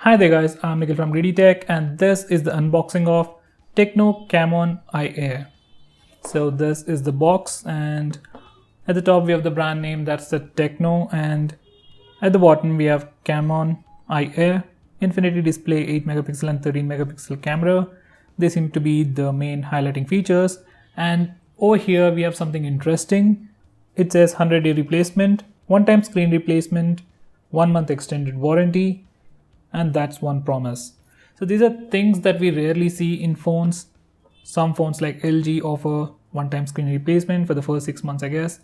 Hi there guys, I'm Nikhil from Greedytech and this is the unboxing of Tecno Camon iAir. So this is the box and at the top we have the brand name, that's the Tecno, and at the bottom we have Camon iAir, infinity display, 8 megapixel and 13 megapixel camera. They seem to be the main highlighting features, and over here we have something interesting. It says 100-day replacement, one-time screen replacement, 1 month extended warranty, and that's one promise. So these are things that we rarely see in phones. Some phones like LG offer one-time screen replacement for the first 6 months, I guess.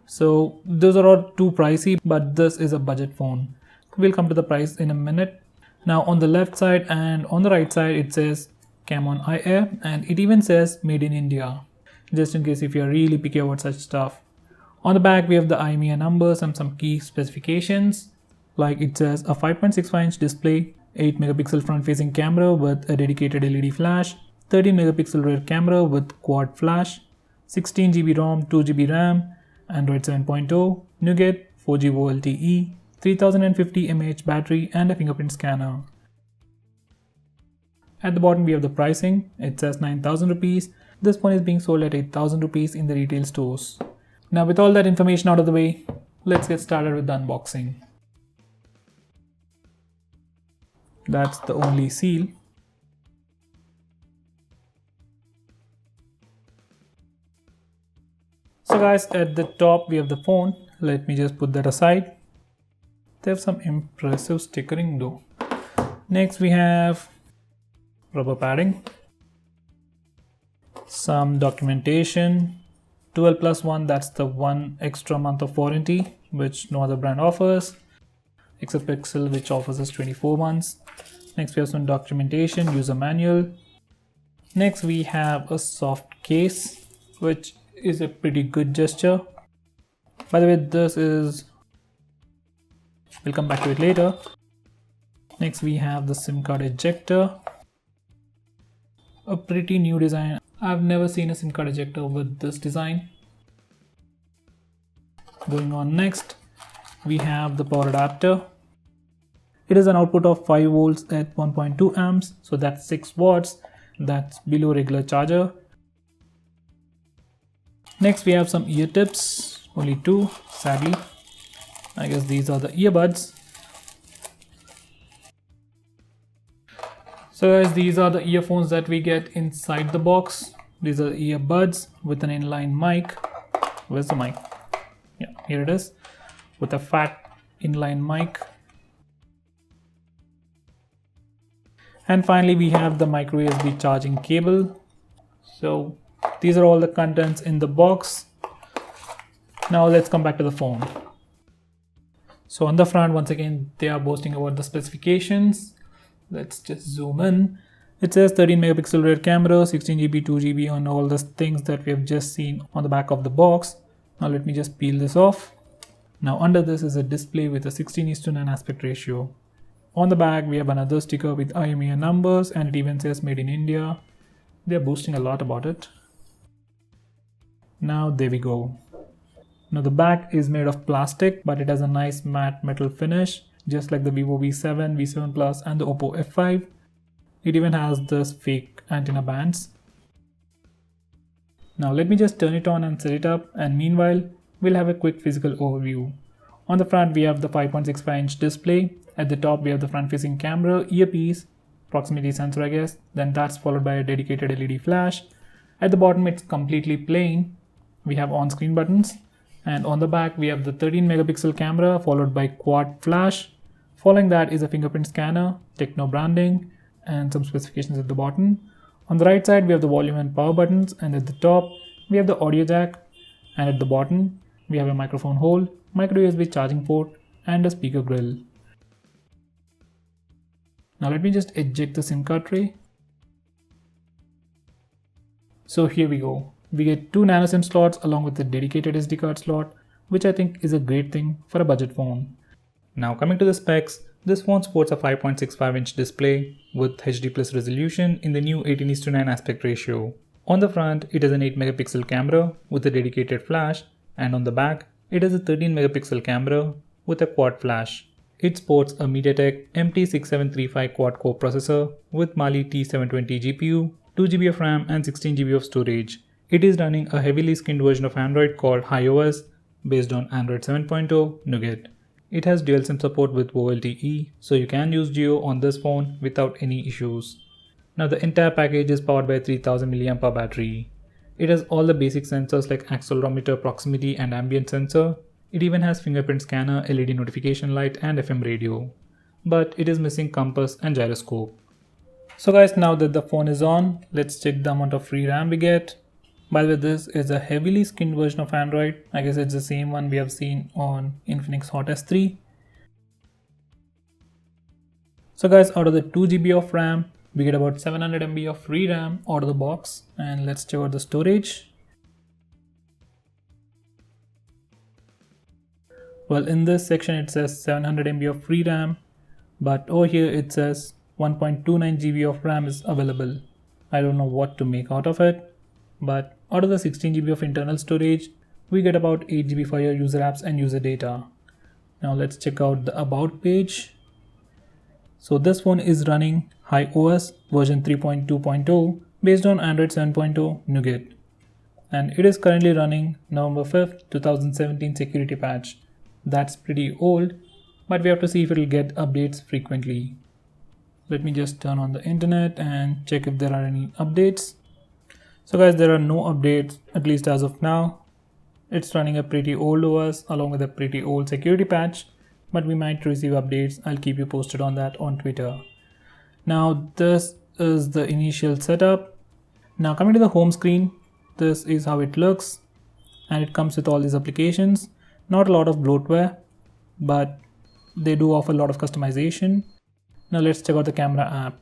So those are all too pricey, but this is a budget phone. We'll come to the price in a minute. Now on the left side and on the right side it says Camon iAir, and it even says made in India, just in case if you're really picky about such stuff. On the back we have the IMEI numbers and some key specifications. Like it says a 5.65-inch display, 8 megapixel front facing camera with a dedicated LED flash, 13 megapixel rear camera with quad flash, 16 GB ROM, 2 GB RAM, Android 7.0, Nougat, 4G VoLTE, 3050 mAh battery and a fingerprint scanner. At the bottom we have the pricing. It says 9,000 rupees. This phone is being sold at 8,000 rupees in the retail stores. Now with all that information out of the way, let's get started with the unboxing. That's the only seal. So guys, at the top we have the phone. Let me just put that aside. They have some impressive stickering though. Next we have rubber padding, some documentation, 12+1, that's the 1 extra month of warranty which no other brand offers except Pixel, which offers us 24 months. Next we have some documentation, user manual. Next we have a soft case, which is a pretty good gesture. By the way, this is, we'll come back to it later. Next we have the SIM card ejector, a pretty new design. I've never seen a SIM card ejector with this design. Going on, next we have the power adapter. It is an output of 5 volts at 1.2 amps, so that's 6 watts. That's below regular charger. Next we have some ear tips, only 2 sadly. I guess these are the earbuds. So guys, these are the earphones that we get inside the box. These are earbuds with an inline mic. Where's the mic? Yeah, here it is, with a fat inline mic. And finally we have the micro USB charging cable. So these are all the contents in the box. Now let's come back to the phone. So on the front, once again, they are boasting about the specifications. Let's just zoom in. It says 13 megapixel rear camera, 16 GB, 2 GB on all the things that we have just seen on the back of the box. Now let me just peel this off. Now under this is a display with a 16:9 aspect ratio. On the back we have another sticker with IMEI numbers, and it even says made in India. They are boasting a lot about it. Now there we go. Now the back is made of plastic, but it has a nice matte metal finish, just like the Vivo V7, V7 Plus and the Oppo F5. It even has this fake antenna bands. Now let me just turn it on and set it up, and meanwhile we'll have a quick physical overview. On the front we have the 5.65-inch display. At the top we have the front facing camera, earpiece, proximity sensor I guess, then that's followed by a dedicated LED flash. At the bottom it's completely plain. We have on-screen buttons, and on the back we have the 13 megapixel camera followed by quad flash. Following that is a fingerprint scanner, Tecno branding, and some specifications at the bottom. On the right side we have the volume and power buttons, and at the top we have the audio jack, and at the bottom we have a microphone hole, micro USB charging port and a speaker grill. Now let me just eject the SIM card tray. So here we go. We get 2 nano SIM slots along with a dedicated SD card slot, which I think is a great thing for a budget phone. Now coming to the specs, this phone sports a 5.65-inch display with HD+ resolution in the new 18:9 aspect ratio. On the front, it has an 8 megapixel camera with a dedicated flash, and on the back, it has a 13 megapixel camera with a quad flash. It sports a MediaTek MT6735 quad-core processor with Mali T720 GPU, 2GB of RAM and 16GB of storage. It is running a heavily skinned version of Android called iOS based on Android 7.0 Nougat. It has dual SIM support with VoLTE, so you can use Geo on this phone without any issues. Now the entire package is powered by a 3000 mAh battery. It has all the basic sensors like accelerometer, proximity and ambient sensor. It even has fingerprint scanner, LED notification light and FM radio. But it is missing compass and gyroscope. So guys, now that the phone is on, let's check the amount of free RAM we get. By the way, this is a heavily skinned version of Android. I guess it's the same one we have seen on Infinix Hot S3. So guys, out of the 2GB of RAM, we get about 700 MB of free RAM out of the box. And let's check out the storage. Well, in this section it says 700 MB of free RAM, but over here it says 1.29 GB of RAM is available. I don't know what to make out of it, but out of the 16 GB of internal storage, we get about 8 GB for your user apps and user data. Now let's check out the about page. So this phone is running iOS version 3.2.0 based on Android 7.0 Nougat. And it is currently running November 5th, 2017 security patch. That's pretty old, but we have to see if it will get updates frequently. Let me just turn on the internet and check if there are any updates. So guys, there are no updates, at least as of now. It's running a pretty old OS along with a pretty old security patch, but we might receive updates. I'll keep you posted on that on Twitter. Now this is the initial setup. Now coming to the home screen, this is how it looks, and it comes with all these applications. Not a lot of bloatware, but they do offer a lot of customization. Now let's check out the camera app.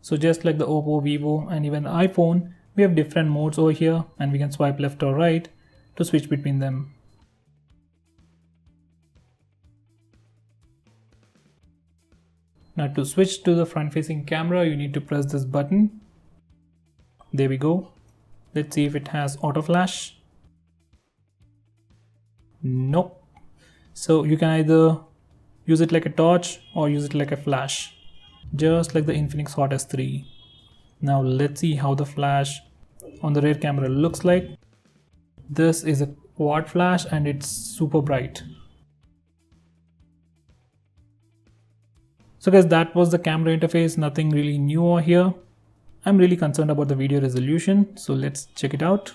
So just like the Oppo, Vivo and even the iPhone, we have different modes over here and we can swipe left or right to switch between them. Now to switch to the front facing camera, you need to press this button. There we go. Let's see if it has auto flash. Nope. So you can either use it like a torch or use it like a flash, just like the Infinix Hot S3. Now let's see how the flash on the rear camera looks like. This is a quad flash and it's super bright. So guys, that was the camera interface. Nothing really new over here. I'm really concerned about the video resolution, so let's check it out.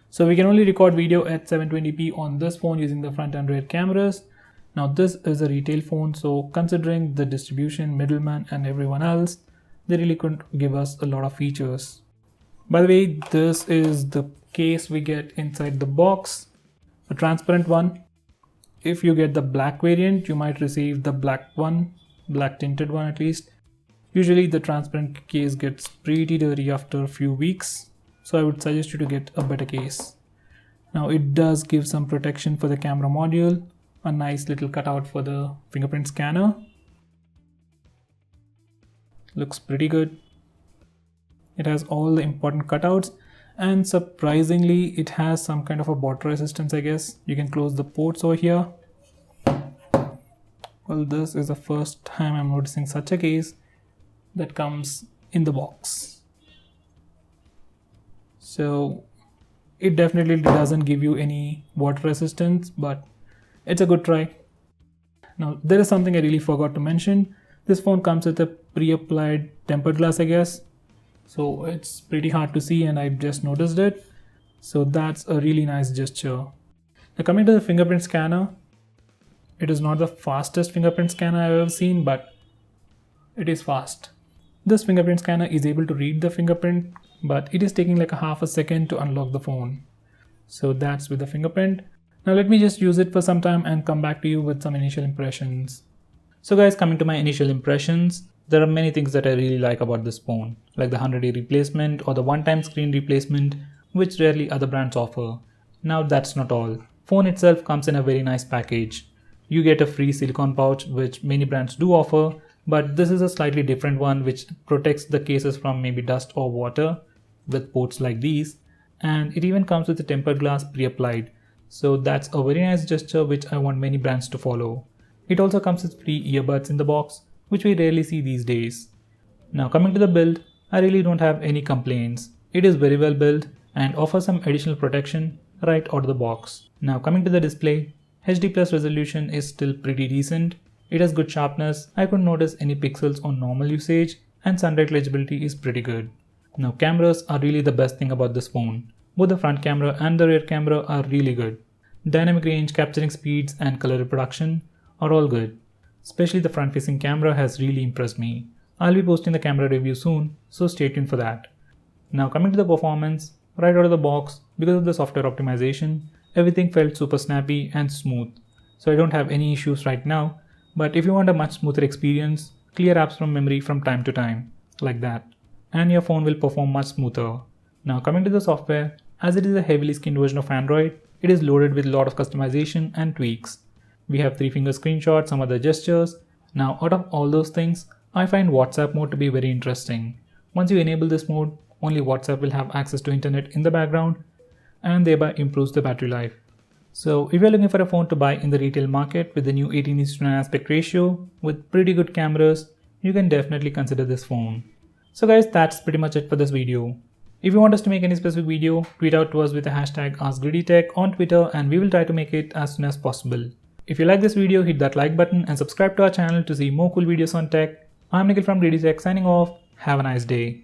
So we can only record video at 720p on this phone using the front and rear cameras. Now this is a retail phone, so considering the distribution, middleman and everyone else, they really couldn't give us a lot of features. By the way, this is the case we get inside the box, a transparent one. If you get the black variant, you might receive the black one, black tinted one at least. Usually the transparent case gets pretty dirty after a few weeks, so I would suggest you to get a better case. Now it does give some protection for the camera module, a nice little cutout for the fingerprint scanner. Looks pretty good. It has all the important cutouts, and surprisingly it has some kind of a water resistance, I guess. You can close the ports over here. Well, this is the first time I'm noticing such a case that comes in the box. So it definitely doesn't give you any water resistance, but it's a good try. Now there is something I really forgot to mention. This phone comes with a pre-applied tempered glass, I guess. So it's pretty hard to see and I've just noticed it. So that's a really nice gesture. Now coming to the fingerprint scanner, it is not the fastest fingerprint scanner I've ever seen, but it is fast. This fingerprint scanner is able to read the fingerprint, but it is taking like a half a second to unlock the phone. So that's with the fingerprint. Now let me just use it for some time and come back to you with some initial impressions. So guys, coming to my initial impressions, there are many things that I really like about this phone, like the 100-day replacement or the one-time screen replacement, which rarely other brands offer. Now that's not all. Phone itself comes in a very nice package. You get a free silicone pouch, which many brands do offer, but this is a slightly different one which protects the cases from maybe dust or water with ports like these. And it even comes with a tempered glass pre-applied. So that's a very nice gesture which I want many brands to follow. It also comes with free earbuds in the box, which we rarely see these days. Now coming to the build, I really don't have any complaints. It is very well built and offers some additional protection right out of the box. Now coming to the display, HD plus resolution is still pretty decent. It has good sharpness, I couldn't notice any pixels on normal usage, and sunlight legibility is pretty good. Now cameras are really the best thing about this phone. Both the front camera and the rear camera are really good. Dynamic range, capturing speeds and color reproduction are all good. Especially the front facing camera has really impressed me. I'll be posting the camera review soon, so stay tuned for that. Now coming to the performance, right out of the box, because of the software optimization, everything felt super snappy and smooth. So I don't have any issues right now, but if you want a much smoother experience, clear apps from memory from time to time, like that, and your phone will perform much smoother. Now coming to the software, as it is a heavily skinned version of Android, it is loaded with a lot of customization and tweaks. We have 3-finger screenshots, some other gestures. Now out of all those things, I find WhatsApp mode to be very interesting. Once you enable this mode, only WhatsApp will have access to internet in the background and thereby improves the battery life. So if you're looking for a phone to buy in the retail market with the new 18:9 aspect ratio with pretty good cameras, you can definitely consider this phone. So guys, that's pretty much it for this video. If you want us to make any specific video, tweet out to us with the hashtag AskGreedyTech on Twitter and we will try to make it as soon as possible. If you like this video, hit that like button and subscribe to our channel to see more cool videos on tech. I'm Nikhil from Greedytech signing off. Have a nice day.